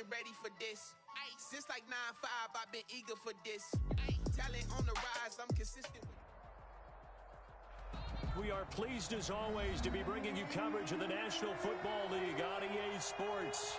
been ready for this. Since like 9-5, I've been eager for this. Talent on the rise, I'm consistent with. We are pleased as always to be bringing you coverage of the National Football League on EA Sports.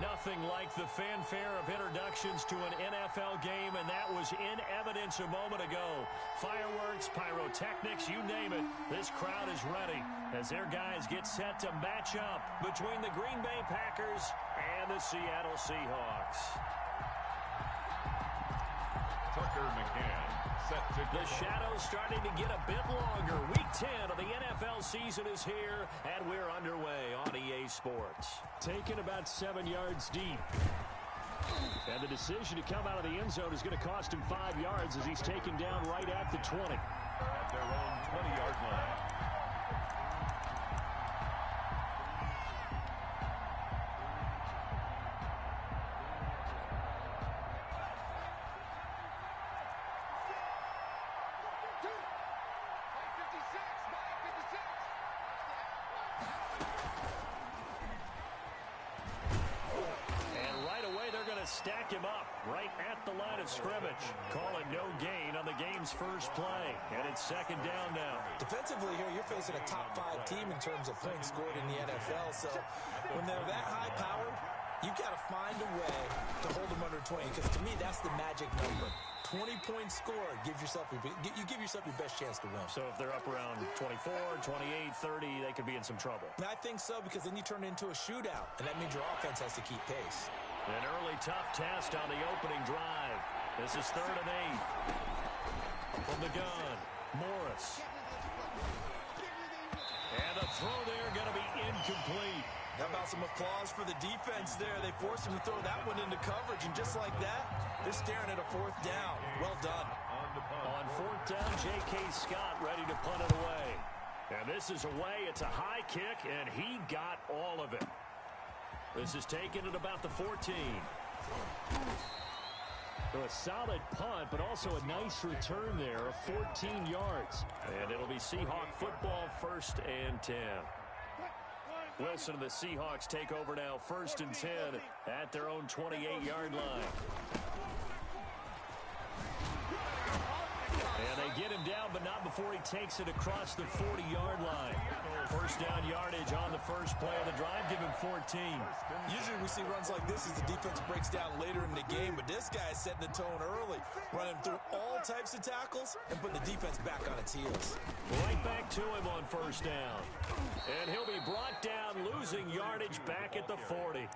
Nothing like the fanfare of introductions to an NFL game, and that was in evidence a moment ago. Fireworks, pyrotechnics, you name it. This crowd is ready as their guys get set to match up between the Green Bay Packers and the Seattle Seahawks. Tucker McCann. The shadow's starting to get a bit longer. Week 10 of the NFL season is here, and we're underway on EA Sports. Taken about 7 yards deep. And the decision to come out of the end zone is going to cost him 5 yards as he's taken down right at the 20. At their own 20-yard line. Stack him up right at the line of scrimmage. Call it no gain on the game's first play. And it's second down now. Defensively here, you're facing a top 5 team in terms of points scored in the NFL. So when they're that high powered, you've got to find a way to hold them under 20. Because to me, that's the magic number. 20 points scored. You give yourself your best chance to win. So if they're up around 24, 28, 30, they could be in some trouble. And I think so, because then you turn it into a shootout. And that means your offense has to keep pace. An early tough test on the opening drive. This is 3rd and 8. From the gun, Morris. And the throw there going to be incomplete. How about some applause for the defense there? They forced him to throw that one into coverage, and just like that, they're staring at a 4th down. Well done. On 4th down, J.K. Scott ready to punt it away. And this is away. It's a high kick, and he got all of it. This is taken at about the 14. So a solid punt, but also a nice return there of 14 yards. And it'll be Seahawk football, 1st and 10. Wilson and the Seahawks take over now, 1st and 10 at their own 28-yard line. And they get him down, but not before he takes it across the 40-yard line. 1st down yardage on the first play of the drive, give him 14. Usually we see runs like this as the defense breaks down later in the game, but this guy is setting the tone early, running through all types of tackles and putting the defense back on its heels. Right back to him on 1st down. And he'll be brought down, losing yardage back at the 40.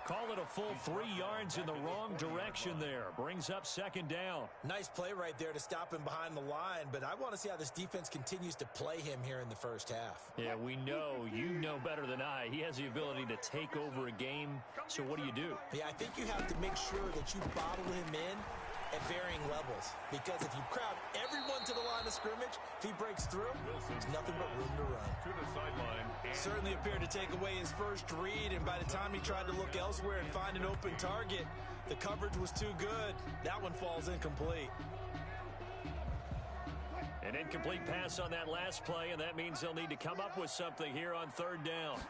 Call it a full 3 yards in the wrong direction there. Brings up 2nd down. Nice play right there to stop him behind the line, but I want to see how this defense continues to play him here in the first half. Yeah, we know. You know better than I. He has the ability to take over a game, so what do you do? Yeah, I think you have to make sure that you bottle him in at varying levels, because if you crowd everyone to the line of scrimmage, if he breaks through, there's nothing but room to run. To the sideline. Certainly appeared to take away his first read, and by the time he tried to look elsewhere and find an open target, the coverage was too good. That one falls incomplete. An incomplete pass on that last play, and that means they'll need to come up with something here on 3rd down.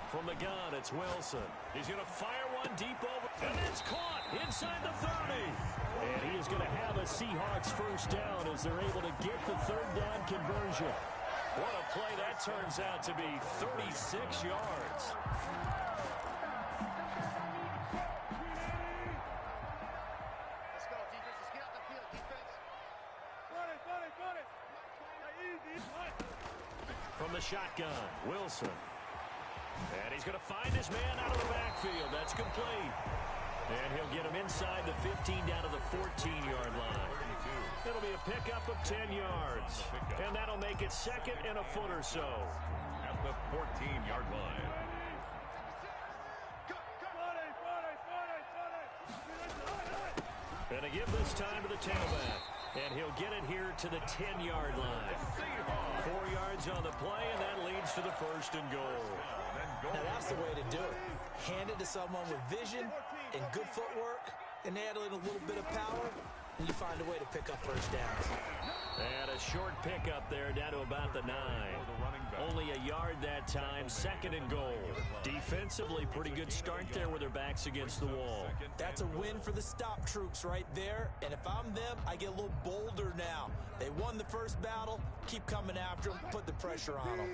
From the gun, it's Wilson. He's going to fire one deep over, and it's caught inside the 30. And he is going to have a Seahawks 1st down as they're able to get the 3rd down conversion. What a play that turns out to be, 36 yards. Let's go, defense. Let's get out the field, defense. Run it. From the shotgun, Wilson. And he's going to find his man out of the backfield. That's complete. And he'll get him inside the 15 down to the 14-yard line. It'll be a pickup of 10 yards. And that'll make it 2nd and a foot or so. At the 14-yard line. And to give this time to the tailback. And he'll get it here to the 10-yard line. 4 yards on the play, and that leads to the 1st and goal. Now that's the way to do it. Hand it to someone with vision and good footwork, and add in a little bit of power, and you find a way to pick up first downs. And a short pickup there down to about the 9. Only a yard that time, 2nd and goal. Defensively, pretty good start there with their backs against the wall. That's a win for the stop troops right there. And if I'm them, I get a little bolder now. They won the first battle. Keep coming after them. Put the pressure on them.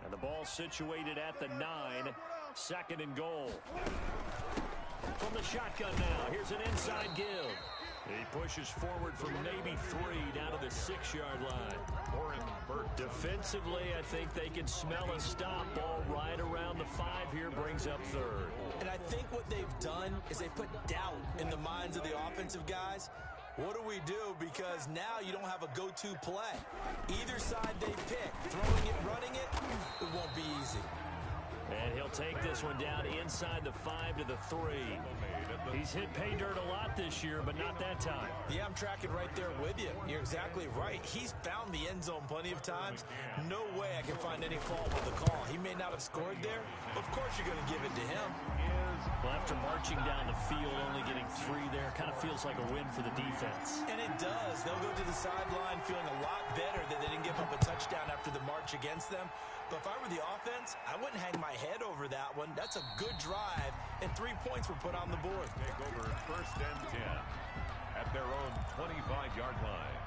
And the ball situated at the 9. 2nd and goal. From the shotgun now, here's an inside give. He pushes forward from maybe 3 down to the 6-yard line. Defensively, I think they can smell a stop. Ball right around the 5 here, brings up 3rd. And I think what they've done is they put doubt in the minds of the offensive guys. What do we do? Because now you don't have a go-to play. Either side they pick, throwing it, running it, it won't be easy. And he'll take this one down inside the 5 to the 3. He's hit pay dirt a lot this year, but not that time. Yeah, I'm tracking right there with you. You're exactly right. He's found the end zone plenty of times. No way I can find any fault with the call. He may not have scored there. Of course you're going to give it to him. Well, after marching down the field, only getting 3 there, kind of feels like a win for the defense. And it does. They'll go to the sideline feeling a lot better that they didn't give up a touchdown after the march against them. But if I were the offense, I wouldn't hang my head over that one. That's a good drive, and 3 points were put on the board. Take over 1st and 10 at their own 25-yard line.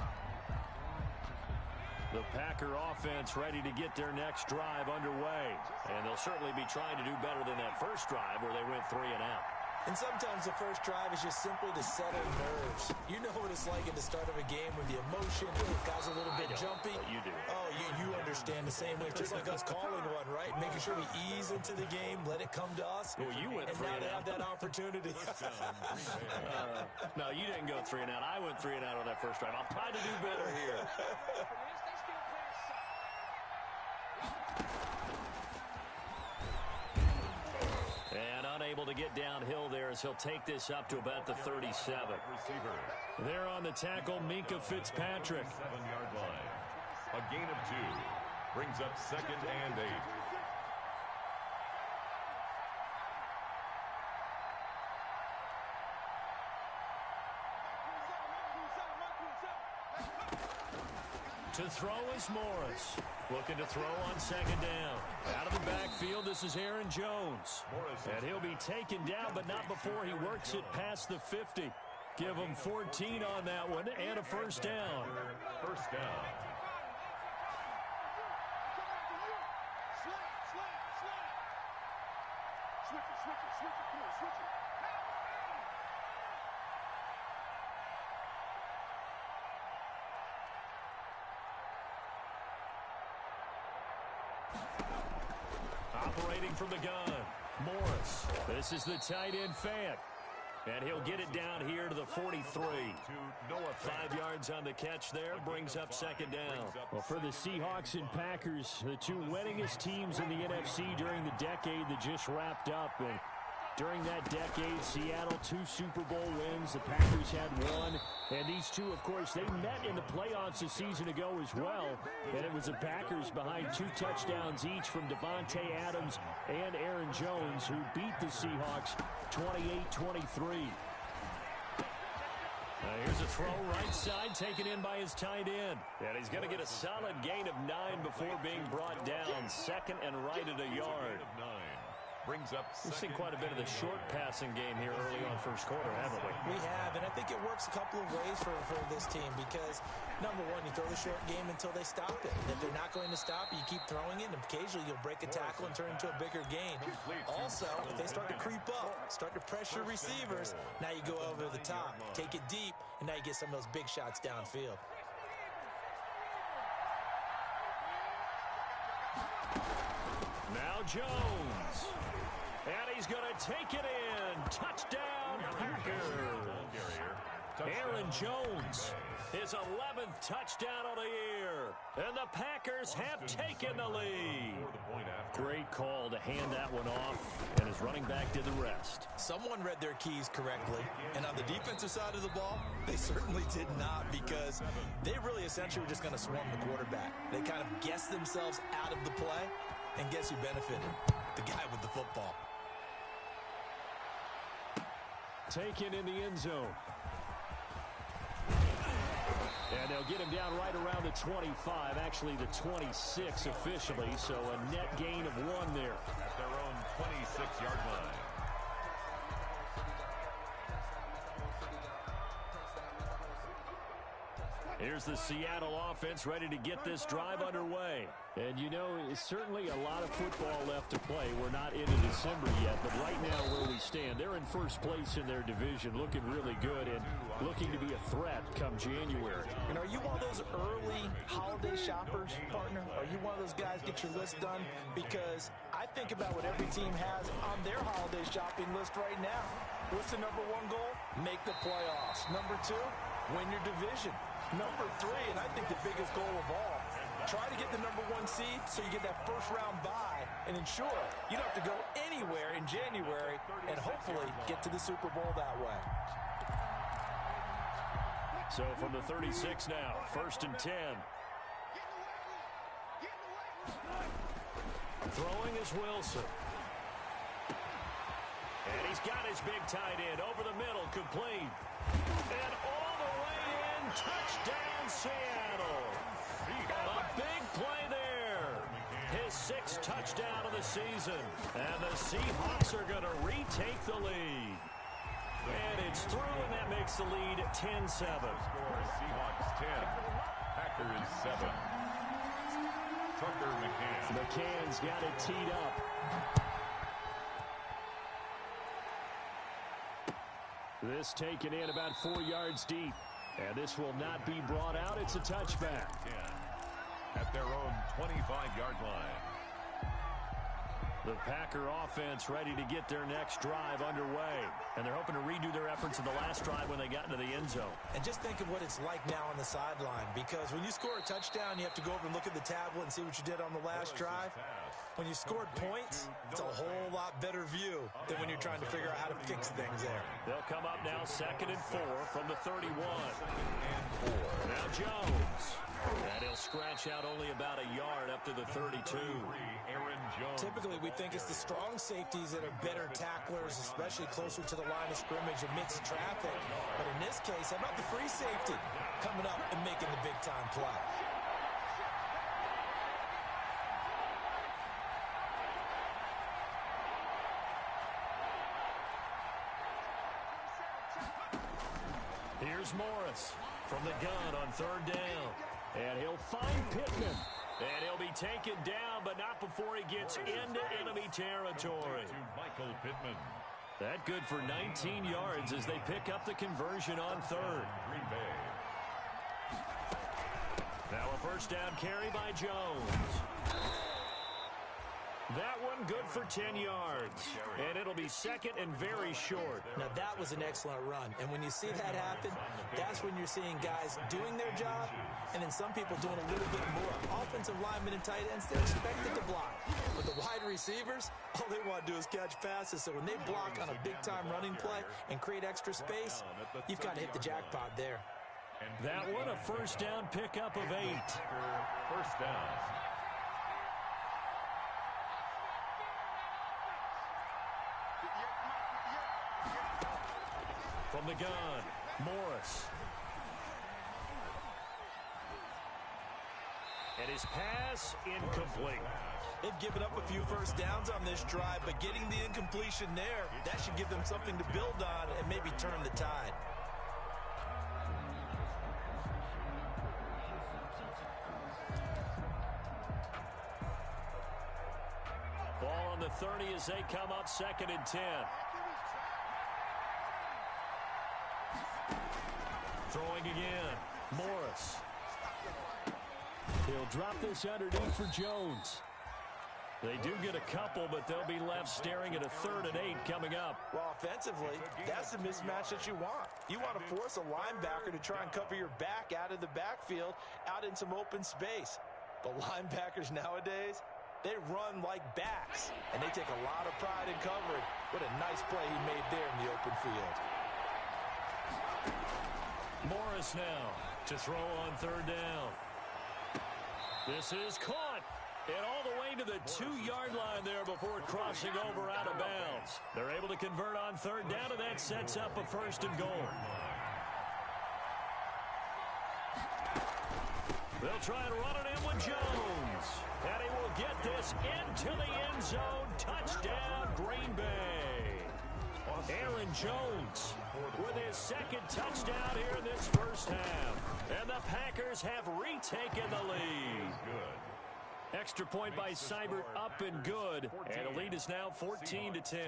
The Packer offense ready to get their next drive underway. And they'll certainly be trying to do better than that first drive where they went 3 and out. And sometimes the first drive is just simply to settle nerves. You know what it's like at the start of a game with the emotion, guys a little bit jumpy. You do. Oh, you understand the same way. It's just like us calling one, right? Making sure we ease into the game, let it come to us. Well, you went and 3 now and they out. have that opportunity. No, you didn't go 3 and out. I went 3 and out on that first drive. I'll try to do better here. And unable to get downhill there as he'll take this up to about the 37. There on the tackle, Minkah Fitzpatrick. 7-yard line. A gain of 2 brings up 2nd and 8. To throw is Morris. Looking to throw on 2nd down. Out of the backfield, this is Aaron Jones. And he'll be taken down, but not before he works it past the 50. Give him 14 on that one and a first down. First down. Operating from the gun, Morris. This is the tight end, Fant. And he'll get it down here to the 43. 5 yards on the catch there, brings up 2nd down. Well, for the Seahawks and Packers, the 2 winningest teams in the NFC during the decade that just wrapped up. And during that decade, Seattle 2 Super Bowl wins. The Packers had 1. And these 2, of course, they met in the playoffs a season ago as well. And it was the Packers behind 2 touchdowns each from Devontae Adams and Aaron Jones, who beat the Seahawks 28-23. Here's a throw right side, taken in by his tight end. And he's going to get a solid gain of 9 before being brought down. 2nd and right at a yard. Brings up. We've seen quite a bit of the short passing game here early on first quarter, haven't we? We have, and I think it works a couple of ways for this team because, number one, you throw the short game until they stop it. And if they're not going to stop it, you keep throwing it, and occasionally you'll break a tackle and turn into a bigger gain. Also, if they start to creep up, start to pressure receivers, now you go over the top, take it deep, and now you get some of those big shots downfield. Now Jones. And he's going to take it in. Touchdown, Packers. Aaron Jones, his 11th touchdown of the year. And the Packers have taken the lead. Great call to hand that one off, and his running back did the rest. Someone read their keys correctly, and on the defensive side of the ball, they certainly did not because they really essentially were just going to swarm the quarterback. They kind of guessed themselves out of the play, and guess who benefited? The guy with the football. Taken in the end zone. And they'll get him down right around the 25, actually the 26 officially, so a net gain of 1 there. At their own 26-yard line. Here's the Seattle offense ready to get this drive underway. And, you know, it's certainly a lot of football left to play. We're not into December yet, but right now where we stand, they're in first place in their division, looking really good and looking to be a threat come January. And are you one of those early holiday shoppers, partner? Are you one of those guys get your list done? Because I think about what every team has on their holiday shopping list right now. What's the number 1 goal? Make the playoffs. Number 2, win your division. Number 3, and I think the biggest goal of all, try to get the number 1 seed so you get that first-round bye and ensure you don't have to go anywhere in January and hopefully get to the Super Bowl that way. So from the 36 now, 1st and 10. Throwing is Wilson. And he's got his big tight end over the middle, complete. And all the way in, touchdown Seattle. A big play there. His 6th touchdown of the season. And the Seahawks are going to retake the lead. And it's through, and that makes the lead 10-7. Seahawks 10, Packers 7. Tucker McCann. McCann's got it teed up. This taken in about 4 yards deep. And this will not be brought out. It's a touchback. At their own 25-yard line. The Packer offense ready to get their next drive underway. And they're hoping to redo their efforts in the last drive when they got into the end zone. And just think of what it's like now on the sideline. Because when you score a touchdown, you have to go over and look at the tablet and see what you did on the last drive. When you scored points, it's a whole lot better view than when you're trying to figure out how to fix things there. They'll come up now 2nd and 4 from the 31. Now Jones. And he'll scratch out only about a yard up to the 32. Typically, we think it's the strong safeties that are better tacklers, especially closer to the line of scrimmage amidst traffic. But in this case, how about the free safety coming up and making the big-time play? Here's Morris from the gun on 3rd down. And he'll find Pittman. And he'll be taken down, but not before he gets into enemy territory. Michael Pittman. That good for 19 yards as they pick up the conversion on 3rd. Green Bay. Now a 1st down carry by Jones. That one good for 10 yards. And it'll be 2nd and very short. Now, that was an excellent run. And when you see that happen, that's when you're seeing guys doing their job and then some people doing a little bit more. Offensive linemen and tight ends, they're expected to block. But the wide receivers, all they want to do is catch passes. So when they block on a big-time running play and create extra space, you've got to hit the jackpot there. That one, a 1st down pickup of 8. 1st down. From the gun, Morris. And his pass incomplete. They've given up a few 1st downs on this drive, but getting the incompletion there, that should give them something to build on and maybe turn the tide. Ball on the 30 as they come up 2nd and 10. Throwing again, Morris. He'll drop this underneath for Jones. They do get a couple, but they'll be left staring at a 3rd and 8 coming up. Well, offensively, that's the mismatch that you want. You want to force a linebacker to try and cover your back out of the backfield, out in some open space. But linebackers nowadays, they run like backs, and they take a lot of pride in covering. What a nice play he made there in the open field. Morris now to throw on 3rd down. This is caught. And all the way to the 2-yard line there before crossing over out of bounds. They're able to convert on 3rd down, and that sets up a 1st and goal. They'll try and run it in with Jones. And he will get this into the end zone. Touchdown, Green Bay. Aaron Jones with his second touchdown here in this first half. And the Packers have retaken the lead. Extra point by Seibert, up and good. And the lead is now 14-10.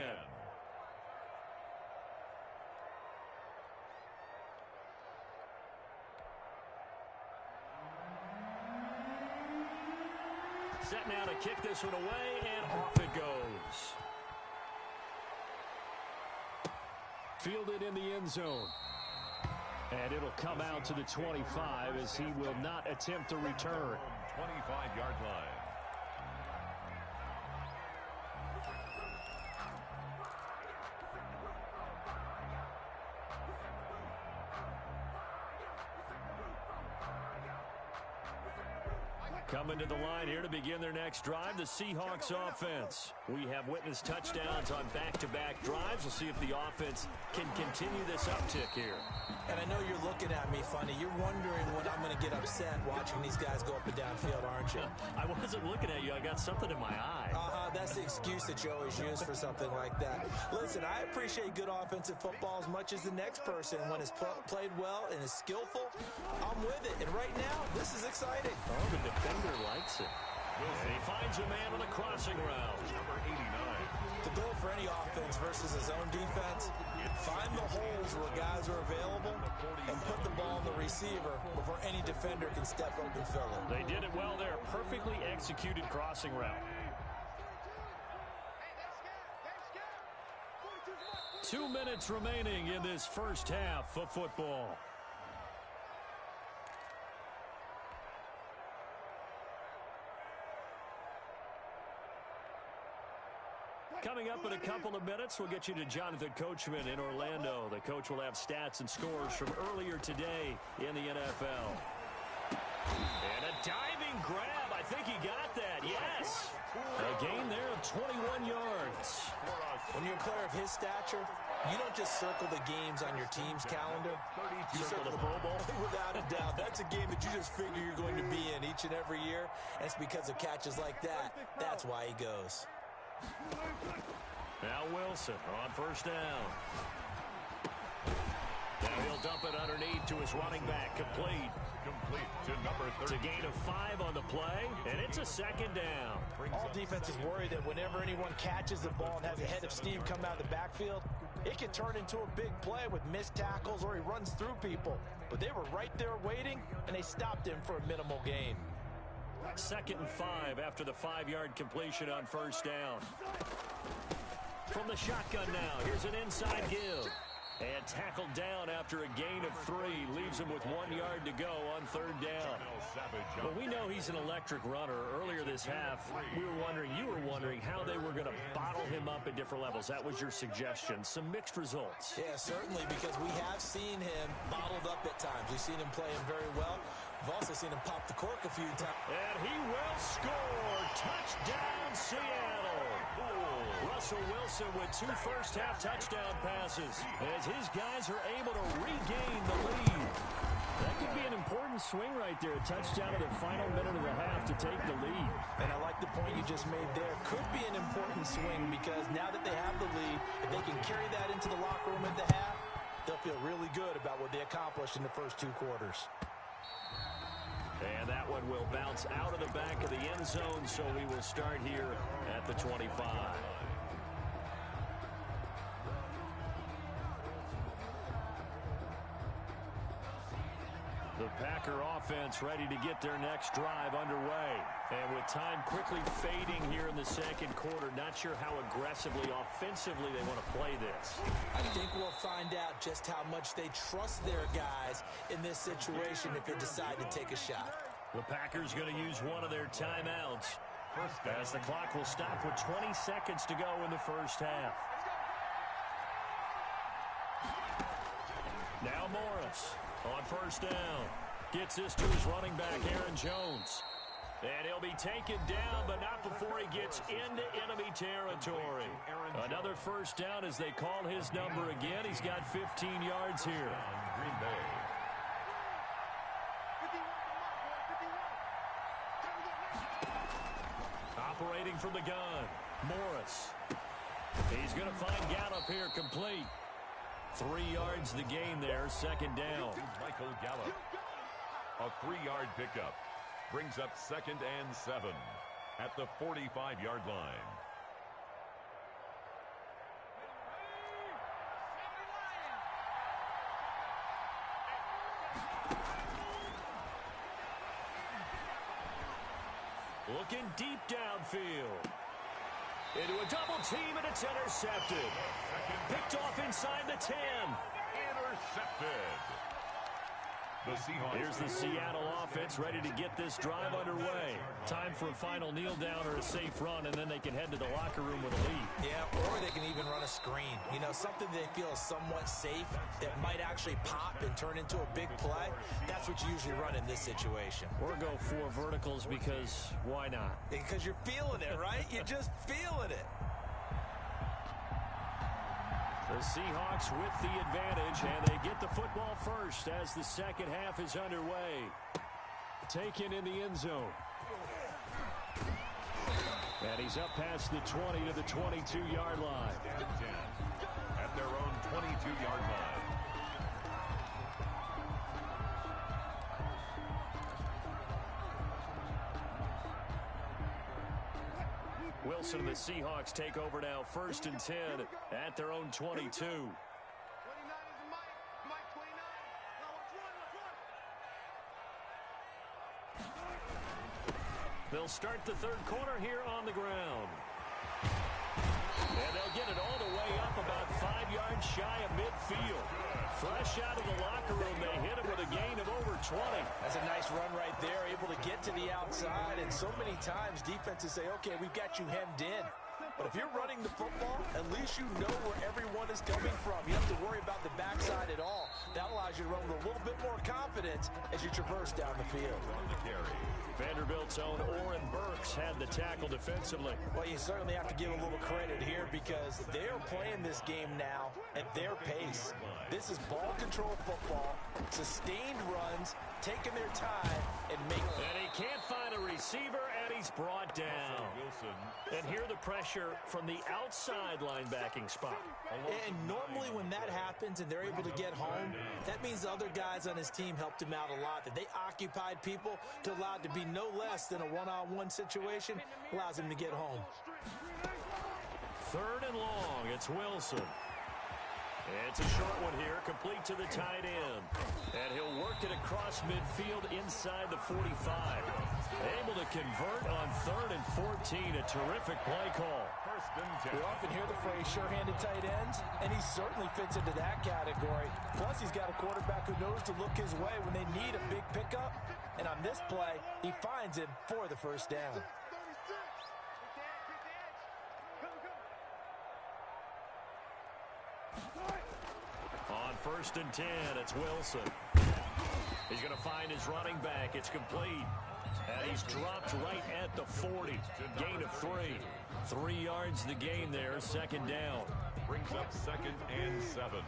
Set now to kick this one away, and off it goes. Fielded in the end zone. And it'll come out to the 25 as he will not attempt to return. 25-yard line. Coming to the line here to begin their next drive, the Seahawks offense. We have witnessed touchdowns on back-to-back drives. We'll see if the offense can continue this uptick here. And I know you're looking at me funny. You're wondering when I'm going to get upset watching these guys go up and down field, aren't you? I wasn't looking at you. I got something in my eye. That's the excuse that you always use for something like that. Listen, I appreciate good offensive football as much as the next person. When it's played well and is skillful, I'm with it. And right now, this is exciting. Oh, the defender likes it. And he finds a man on the crossing route. Number 89. The goal for any offense versus his own defense, find the holes where guys are available and put the ball in the receiver before any defender can step up and fill it. They did it well there. Perfectly executed crossing route. 2 minutes remaining in this first half of football. Coming up in a couple of minutes, we'll get you to Jonathan Coachman in Orlando. The coach will have stats and scores from earlier today in the NFL. And a diving grab. I think he got that. Yes. A gain there of 21 yards. When you're a player of his stature, you don't just circle the games on your team's calendar. You circle the Pro Bowl. Without a doubt. That's a game that you just figure you're going to be in each and every year. And it's because of catches like that. That's why he goes. Now Wilson on first down. Now he'll dump it underneath to his running back. Complete to number 30. It's a gain of 5 on the play, and it's a second down. All defenses worry that whenever anyone catches the ball and has a head of steam come out of the backfield, it can turn into a big play with missed tackles or he runs through people. But they were right there waiting, and they stopped him for a minimal gain. 2nd and 5 after the 5-yard completion on first down. From the shotgun now, here's an inside give. And tackled down after a gain of 3. Leaves him with 1 yard to go on 3rd down. But we know he's an electric runner. Earlier this half, you were wondering how they were going to bottle him up at different levels. That was your suggestion. Some mixed results. Yeah, certainly, because we have seen him bottled up at times. We've seen him play him very well. We've also seen him pop the cork a few times. And he will score. Touchdown, Seattle. Russell Wilson with 2 first-half touchdown passes as his guys are able to regain the lead. That could be an important swing right there. A touchdown in the final minute of the half to take the lead. And I like the point you just made there. Could be an important swing because now that they have the lead, if they can carry that into the locker room at the half, they'll feel really good about what they accomplished in the first 2 quarters. And that one will bounce out of the back of the end zone, so we will start here at the 25. The Packer offense ready to get their next drive underway. And with time quickly fading here in the second quarter, not sure how aggressively, offensively they want to play this. I think we'll find out just how much they trust their guys in this situation if they decide to take a shot. The Packers going to use one of their timeouts as the clock will stop with 20 seconds to go in the first half. Now Morris on first down. Gets this to his running back, Aaron Jones. And he'll be taken down, but not before he gets into enemy territory. Another first down as they call his number again. He's got 15 yards here. Green Bay. Operating from the gun, Morris. He's going to find Gallup here complete. 3 yards the gain there, second down. Michael Gallup. A 3-yard pickup brings up 2nd and 7 at the 45-yard line. Looking deep downfield. Into a double team, and it's intercepted. Picked off inside the 10. Intercepted. The Seahawks. Here's the Seattle offense ready to get this drive underway. Time for a final kneel down or a safe run, and then they can head to the locker room with a lead. Yeah, or they can even run a screen. You know, something they feel is somewhat safe that might actually pop and turn into a big play. That's what you usually run in this situation. Or go 4 verticals because why not? Because you're feeling it, right? You're just feeling it. The Seahawks with the advantage, and they get the football first as the second half is underway. Taken in the end zone. And he's up past the 20 to the 22-yard line. At their own 22-yard line. Wilson and the Seahawks take over now, 1st and 10 at their own 22. 29 is the Mike 29. Now watch one. They'll start the 3rd quarter here on the ground. And they'll get it all the way up about 5 yards shy of midfield. Fresh out of the locker room, they hit him with a gain of over 20. That's a nice run right there, able to get to the outside. And so many times defenses say, okay, we've got you hemmed in. But if you're running the football, at least you know where everyone is coming from. You don't have to worry about the backside at all. That allows you to run with a little bit more confidence as you traverse down the field. On the carry. Vanderbilt's own Oren Burks had the tackle defensively. Well, you certainly have to give a little credit here because they're playing this game now at their pace. This is ball control football, sustained runs, taking their time, and making. And he can't find a receiver, and he's brought down. And here the pressure from the outside linebacking spot. And normally when that happens and they're able to get home, that means the other guys on his team helped him out a lot. That they occupied people to allow it to be no less than a one-on-one situation, allows him to get home. 3rd and long, it's Wilson. It's a short one here, complete to the tight end. And he'll work it across midfield inside the 45. Able to convert on 3rd and 14, a terrific play call. 1st and 10. We often hear the phrase sure-handed tight ends, and he certainly fits into that category. Plus, he's got a quarterback who knows to look his way when they need a big pickup. And on this play, he finds him for the 1st down. On 1st and 10, it's Wilson. He's going to find his running back. It's complete. And he's dropped right at the 40. Gain of 3. 3 yards the gain there, 2nd down. Brings up 2nd and 7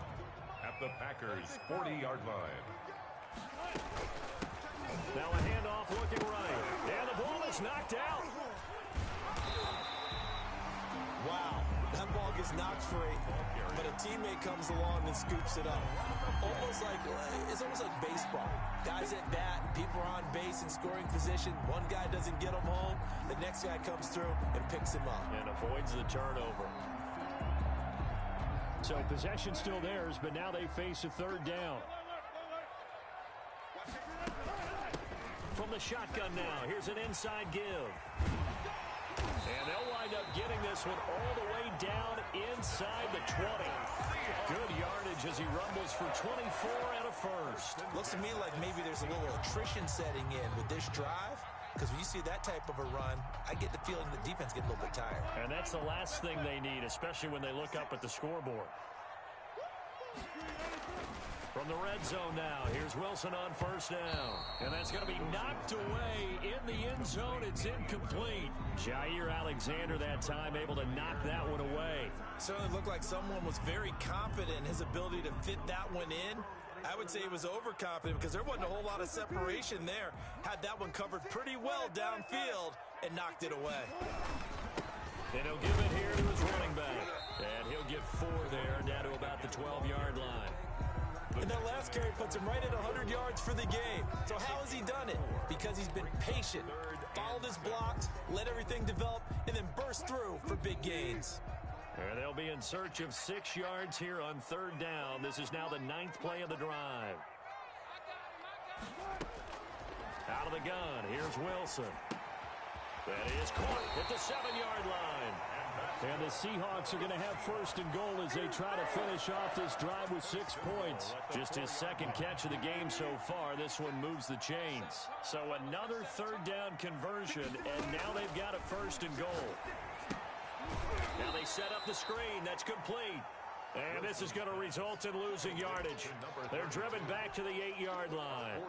at the Packers' 40-yard line. Now a handoff looking right. And the ball is knocked out. Wow, that ball gets knocked free, but a teammate comes along and scoops it up. It's almost like baseball. Guys at bat, people are on base in scoring position. One guy doesn't get him home. The next guy comes through and picks him up. And avoids the turnover. So possession still theirs, but now they face a 3rd down. From the shotgun now, here's an inside give. And they'll wind up getting this one all the way down inside the 20. Good yardage as he rumbles for 24 and a 1st. Looks to me like maybe there's a little attrition setting in with this drive, because when you see that type of a run, I get the feeling the defense gets a little bit tired. And that's the last thing they need, especially when they look up at the scoreboard. From the red zone now, here's Wilson on 1st down. And that's going to be knocked away in the end zone. It's incomplete. Jair Alexander that time able to knock that one away. Certainly looked like someone was very confident in his ability to fit that one in. I would say he was overconfident because there wasn't a whole lot of separation there. Had that one covered pretty well downfield, and knocked it away. And he'll give it here to his running back. And he'll get 4 there, down to about the 12-yard line. And that last carry puts him right at 100 yards for the game. So how has he done it? Because he's been patient, followed his blocks, let everything develop, and then burst through for big gains. And they'll be in search of 6 yards here on 3rd down. This is now the 9th play of the drive. Out of the gun, here's Wilson. That is caught at the 7-yard line. And the Seahawks are going to have 1st and goal as they try to finish off this drive with 6 points. Just his 2nd catch of the game so far. This one moves the chains. So another 3rd down conversion, and now they've got a 1st and goal. Now they set up the screen. That's complete. And this is going to result in losing yardage. They're driven back to the 8-yard line.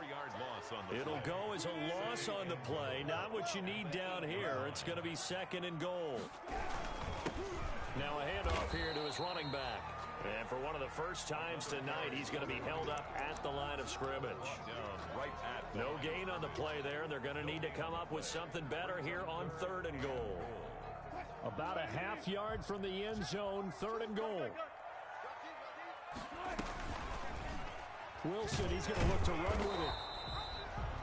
It'll go as a loss on the play. Not what you need down here. It's going to be 2nd and goal. Now a handoff here to his running back. And for one of the first times tonight, he's going to be held up at the line of scrimmage. No gain on the play there. They're going to need to come up with something better here on 3rd and goal. About a half yard from the end zone, 3rd and goal. Wilson, he's going to look to run with it.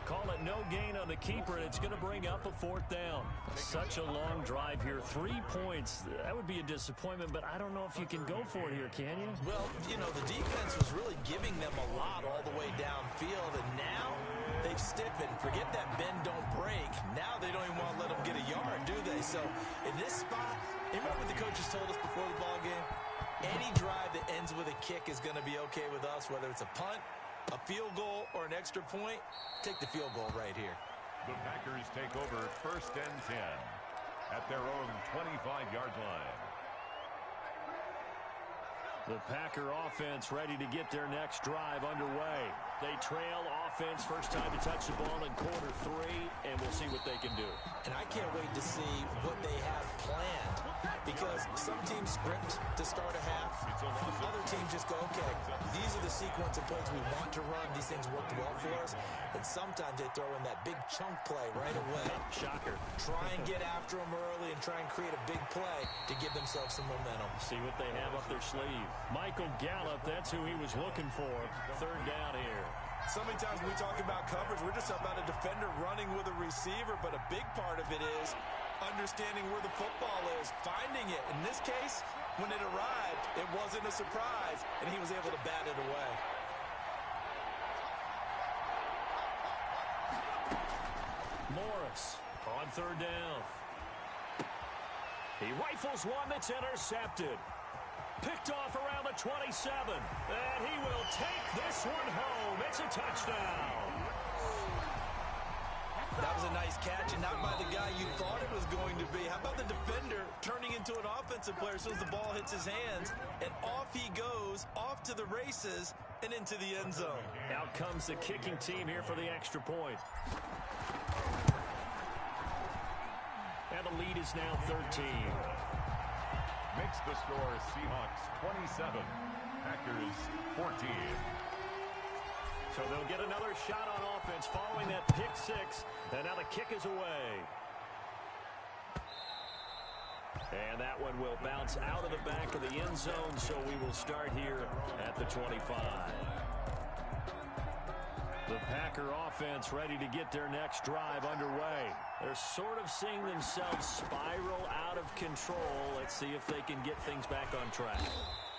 Call it no gain on the keeper, and it's going to bring up a 4th down. Such a long drive here. 3 points. That would be a disappointment, but I don't know if you can go for it here, can you? Well, you know, the defense was really giving them a lot all the way downfield, and now they've stiffened. Forget that bend, don't break. Now they don't even want to let them get a yard, do they? So in this spot, remember what the coaches told us before the ball game? Any drive that ends with a kick is going to be okay with us, whether it's a punt, a field goal, or an extra point. Take the field goal right here. The Packers take over 1st and 10 at their own 25-yard line. The Packer offense ready to get their next drive underway. They trail offense, first time to touch the ball in quarter 3, and we'll see what they can do. And I can't wait to see what they have planned, because some teams script to start a half. Other teams just go, okay, these are the sequence of plays we want to run. These things worked well for us. And sometimes they throw in that big chunk play right away. Shocker. Try and get after them early and try and create a big play to give themselves some momentum. See what they have up their sleeve. Michael Gallup, that's who he was looking for. 3rd down here. So many times when we talk about coverage, we're just about a defender running with a receiver, but a big part of it is understanding where the football is, finding it. In this case, when it arrived, it wasn't a surprise, and he was able to bat it away. Morris on 3rd down. He rifles one that's intercepted. Picked off around the 27. And he will take this one home. It's a touchdown. That was a nice catch, and not by the guy you thought it was going to be. How about the defender turning into an offensive player as soon as the ball hits his hands, and off he goes, off to the races, and into the end zone. Out comes the kicking team here for the extra point. And the lead is now 13. Makes the score Seahawks 27, Packers 14. So they'll get another shot on offense following that pick 6. And now the kick is away. And that one will bounce out of the back of the end zone, so we will start here at the 25. The Packer offense ready to get their next drive underway. They're sort of seeing themselves spiral out of control. Let's see if they can get things back on track.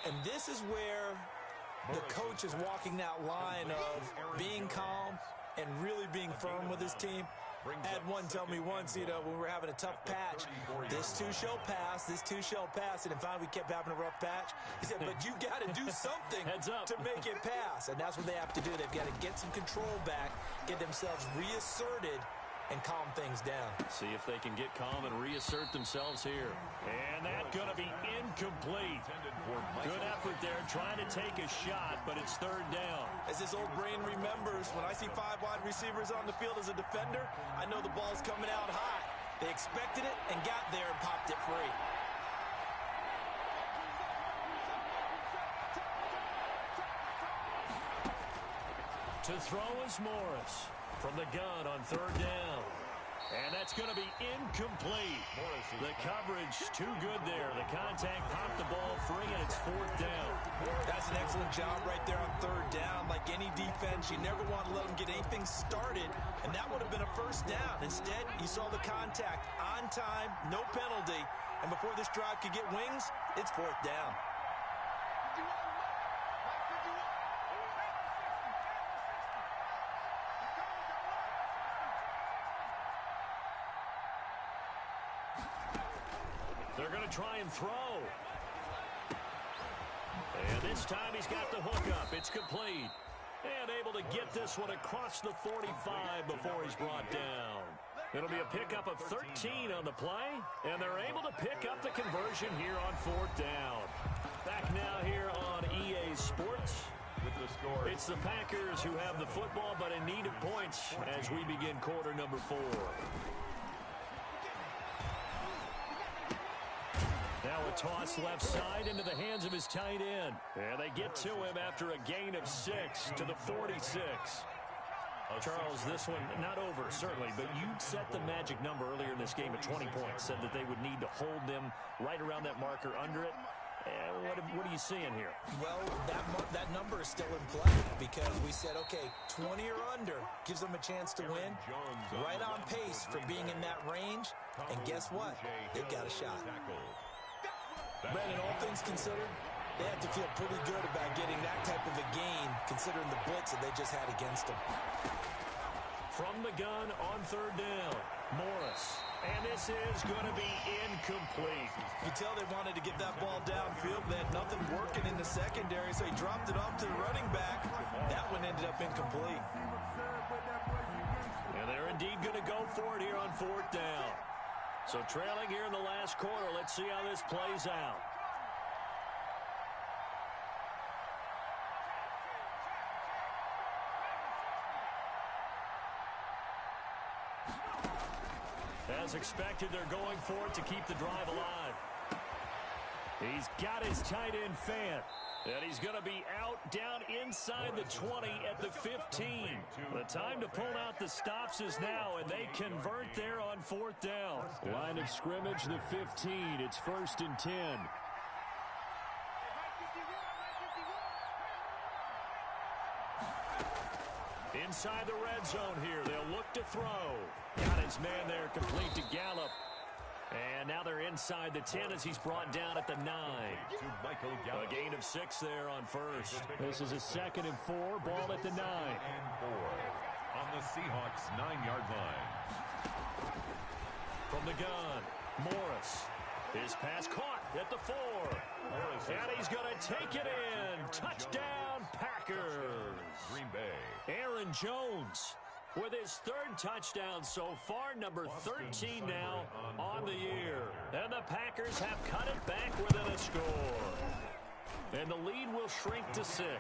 And this is where the coach is walking that line of being calm and really being firm with his team. I had one tell me once, you know, when we were having a tough patch, this too shall pass, this too shall pass. And finally we kept having a rough patch. He said, but you got to do something to make it pass. And that's what they have to do. They've got to get some control back, get themselves reasserted, and calm things down. See if they can get calm and reassert themselves here. And that's going to be incomplete. Good effort there, trying to take a shot, but it's 3rd down. As his old brain remembers, when I see 5 wide receivers on the field as a defender, I know the ball's coming out high. They expected it and got there and popped it free. To throw is Morris from the gun on 3rd down. And that's going to be incomplete. The coverage too good there. The contact popped the ball free, and it's fourth down. That's an excellent job right there on third down. Like any defense, you never want to let them get anything started, and that would have been a first down. Instead, you saw the contact on time, no penalty, and before this drive could get wings, it's fourth down. They're going to try and throw. And this time he's got the hook up. It's complete. And able to get this one across the 45 before he's brought down. It'll be a pickup of 13 on the play. And they're able to pick up the conversion here on fourth down. Back now here on EA Sports. With the score. It's the Packers who have the football, but in need of points as we begin quarter number 4. Now a toss left side into the hands of his tight end. And they get to him after a gain of 6 to the 46. Charles, this one not over, certainly, but you set the magic number earlier in this game at 20 points. Said that they would need to hold them right around that marker under it. What are you seeing here? Well, that number is still in play because we said, okay, 20 or under gives them a chance to win. Right on pace for being in that range. And guess what? They've got a shot. Brandon, all things considered, they have to feel pretty good about getting that type of a gain considering the blitz that they just had against them. From the gun on third down, Morris. And this is going to be incomplete. You can tell they wanted to get that ball downfield. They had nothing working in the secondary, so he dropped it off to the running back. That one ended up incomplete. And they're indeed going to go for it here on fourth down. So trailing here in the last quarter. Let's see how this plays out. As expected, they're going for it to keep the drive alive. He's got his tight end Fant. And he's going to be out down inside the 20 at the 15. The time to pull out the stops is now, and they convert there on fourth down. Line of scrimmage, the 15. It's 1st and 10. Inside the red zone here. They'll look to throw. Got his man there, complete to Gallup. And now they're inside the 10 as he's brought down at the 9. A gain of 6 there on first. This is a 2nd and 4. Ball at the 9. And 4 on the Seahawks 9-yard line. From the gun, Morris. His pass caught at the 4. And he's going to take it in. Touchdown, Packers. Green Bay. Aaron Jones with his 3rd touchdown so far, number 13 now on the year. And the Packers have cut it back within a score. And the lead will shrink to 6. Good.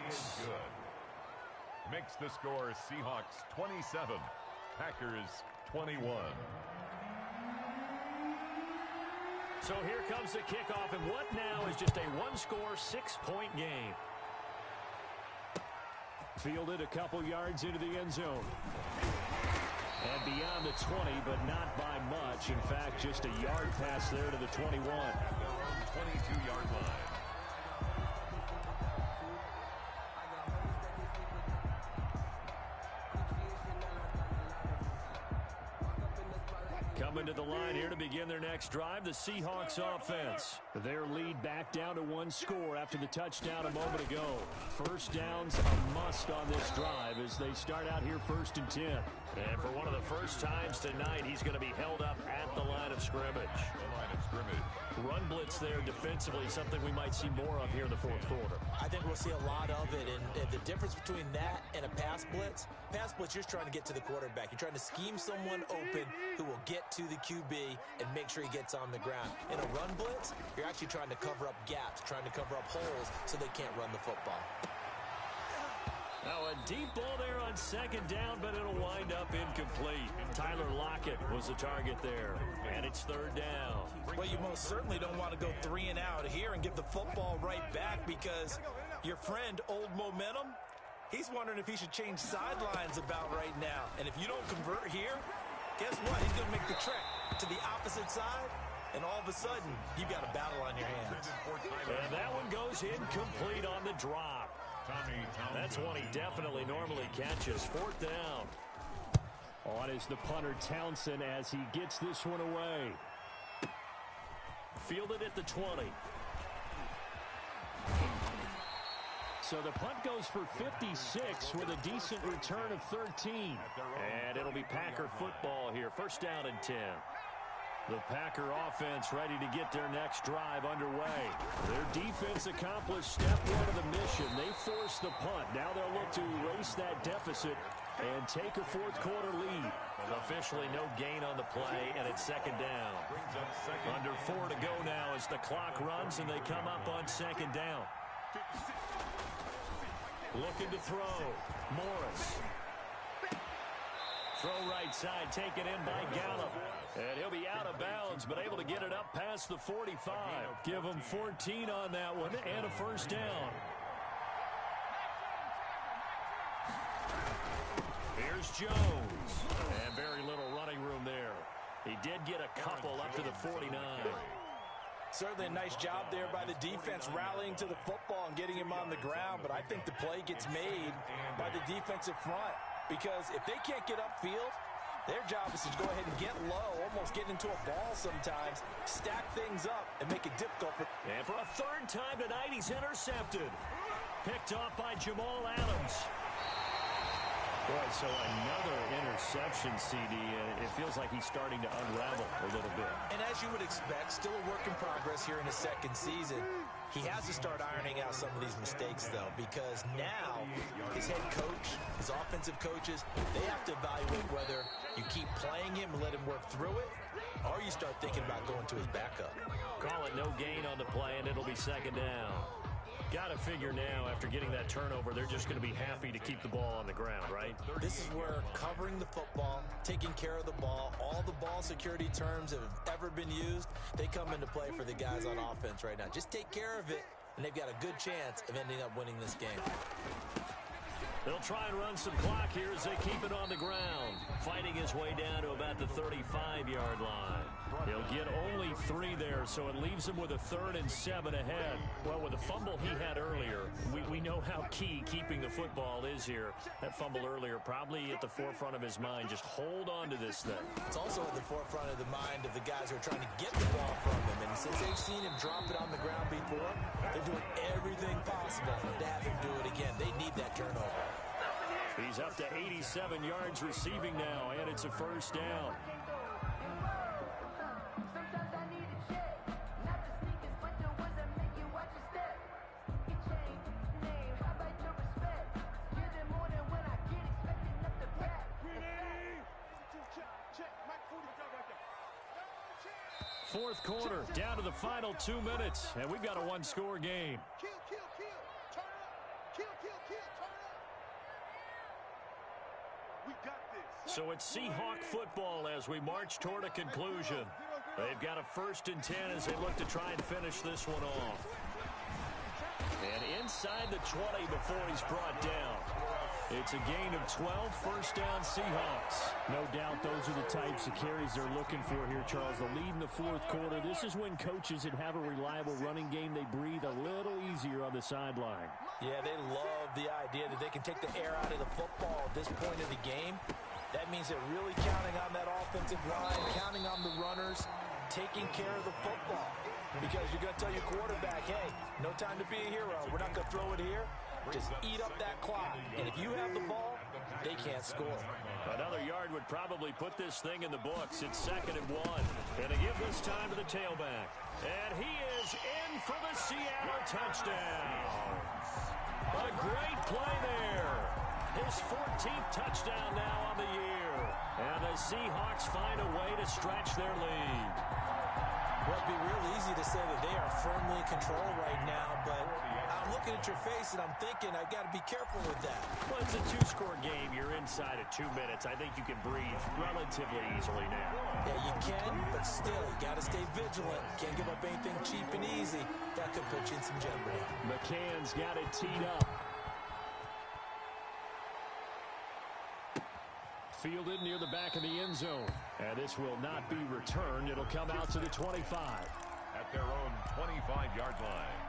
Makes the score Seahawks 27, Packers 21. So here comes the kickoff, and what now is just a one-score, 6-point game. Fielded a couple yards into the end zone. And beyond the 20, but not by much. In fact, just a yard pass there to the 21. 22-yard line. Coming to the line here to begin their next drive, the Seahawks offense. Their lead back down to 1 score after the touchdown a moment ago. First down's a must on this drive as they start out here 1st and 10. And for one of the first times tonight, he's going to be held up at the line of scrimmage. The line of scrimmage. Run blitz there defensively, something we might see more of here in the 4th quarter. I think we'll see a lot of it, and the difference between that and a pass blitz, you're just trying to get to the quarterback. You're trying to scheme someone open who will get to the QB and make sure he gets on the ground. In a run blitz, you're actually trying to cover up gaps, trying to cover up holes so they can't run the football. Now a deep ball there on 2nd down, but it'll wind up incomplete. Tyler Lockett was the target there, and it's 3rd down. Well, you most certainly don't want to go 3 and out here and give the football right back because your friend, Old Momentum, he's wondering if he should change sidelines about right now. And if you don't convert here, guess what? He's going to make the trek to the opposite side, and all of a sudden, you've got a battle on your hands. And that one goes incomplete on the drop. That's one he definitely normally catches. Fourth down. On is the punter Townsend as he gets this one away. Fielded at the 20. So the punt goes for 56 with a decent return of 13. And it'll be Packer football here. First down and 10. The Packer offense ready to get their next drive underway. Their defense accomplished step one of the mission. They forced the punt. Now they'll look to erase that deficit and take a fourth quarter lead. Officially no gain on the play, and it's second down. Under 4 to go now as the clock runs and they come up on second down. Looking to throw. Morris. Throw right side, taken in by Gallup. And he'll be out of bounds, but able to get it up past the 45. Give him 14 on that one and a first down. Here's Jones. And very little running room there. He did get a couple up to the 49. Certainly a nice job there by the defense rallying to the football and getting him on the ground, but I think the play gets made by the defensive front because if they can't get upfield, their job is to go ahead and get low, almost get into a ball sometimes, stack things up, and make it difficult. And for a third time tonight, he's intercepted. Picked off by Jamal Adams. Boy, so another interception, CD, and it feels like he's starting to unravel a little bit. And as you would expect, still a work in progress here in his second season. He has to start ironing out some of these mistakes, though, because now his head coach, his offensive coaches, they have to evaluate whether you keep playing him and let him work through it, or you start thinking about going to his backup. Call it no gain on the play, and it'll be second down. Got to figure now, after getting that turnover, they're just going to be happy to keep the ball on the ground, right? This is where covering the football, taking care of the ball, all the ball security terms that have ever been used, they come into play for the guys on offense right now. Just take care of it, and they've got a good chance of ending up winning this game. They'll try and run some clock here as they keep it on the ground. Fighting his way down to about the 35-yard line. He'll get only 3 there, so it leaves him with a 3rd and 7 ahead. Well, with the fumble he had earlier, we know how key keeping the football is here. That fumble earlier probably at the forefront of his mind. Just hold on to this thing. It's also at the forefront of the mind of the guys who are trying to get the ball from him. And since they've seen him drop it on the ground before, they're doing everything possible to have him do it again. They need that turnover. He's up to 87 yards receiving now, and it's a first down. Fourth quarter, down to the final 2 minutes, and we've got a one-score game. Kill, kill, kill. Turn up. Kill, kill, kill. Turn up. We got this. So it's Seahawk football as we march toward a conclusion. They've got a 1st and 10 as they look to try and finish this one off. And inside the 20 before he's brought down. It's a gain of 12, first down Seahawks. No doubt those are the types of carries they're looking for here, Charles. The lead in the fourth quarter. This is when coaches that have a reliable running game, they breathe a little easier on the sideline. Yeah, they love the idea that they can take the air out of the football at this point of the game. That means they're really counting on that offensive line, counting on the runners, taking care of the football. Because you're going to tell your quarterback, hey, no time to be a hero. We're not going to throw it here. Just eat up that clock. And if you have the ball, they can't score. Another yard would probably put this thing in the books. It's 2nd and 1. And to give this time to the tailback. And he is in for the Seattle touchdown. A great play there. His 14th touchdown now on the year. And the Seahawks find a way to stretch their lead. Well, it'd be real easy to say that they are firmly in control right now, but I'm looking at your face and I'm thinking I've got to be careful with that. Well, it's a 2-score game. You're inside of 2 minutes. I think you can breathe relatively easily now. Yeah, you can, but still, you got to stay vigilant. Can't give up anything cheap and easy. That could put you in some jeopardy. McCann's got it teed up. fielded near the back of the end zone. And this will not be returned. It'll come out to the 25. At their own 25-yard line.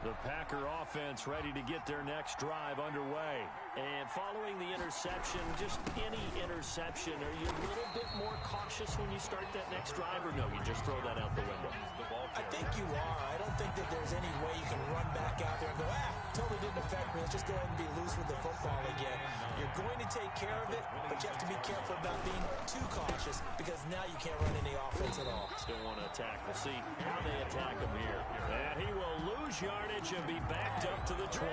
The Packer offense ready to get their next drive underway. And following the interception, just any interception, are you a little bit more cautious when you start that next drive, or no, you just throw that out the window? I think you are. I don't think that there's any way you can run back out there and go, totally didn't affect me. Let's just go ahead and be loose with the football again. You're going to take care of it, but you have to be careful about being too cautious because now you can't run any offense at all. Still want to attack. We'll see how they attack him here. And he will lose yardage and be backed up to the 24.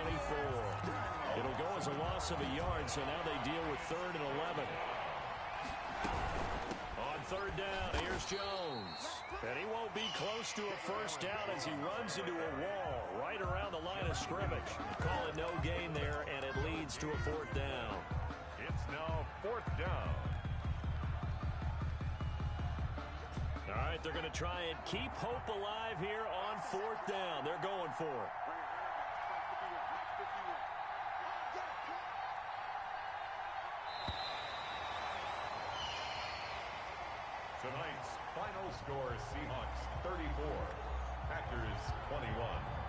It'll go as a loss of a yard, so now they deal with 3rd and 11. On 3rd down, here's Jones. And he won't be close to a first down as he runs into a wall right around the line of scrimmage. Call it no gain there, and it leads to a 4th down. It's now 4th down. All right, they're going to try and keep hope alive here on 4th down. They're going for it. Tonight's final score, Seahawks 34, Packers 21.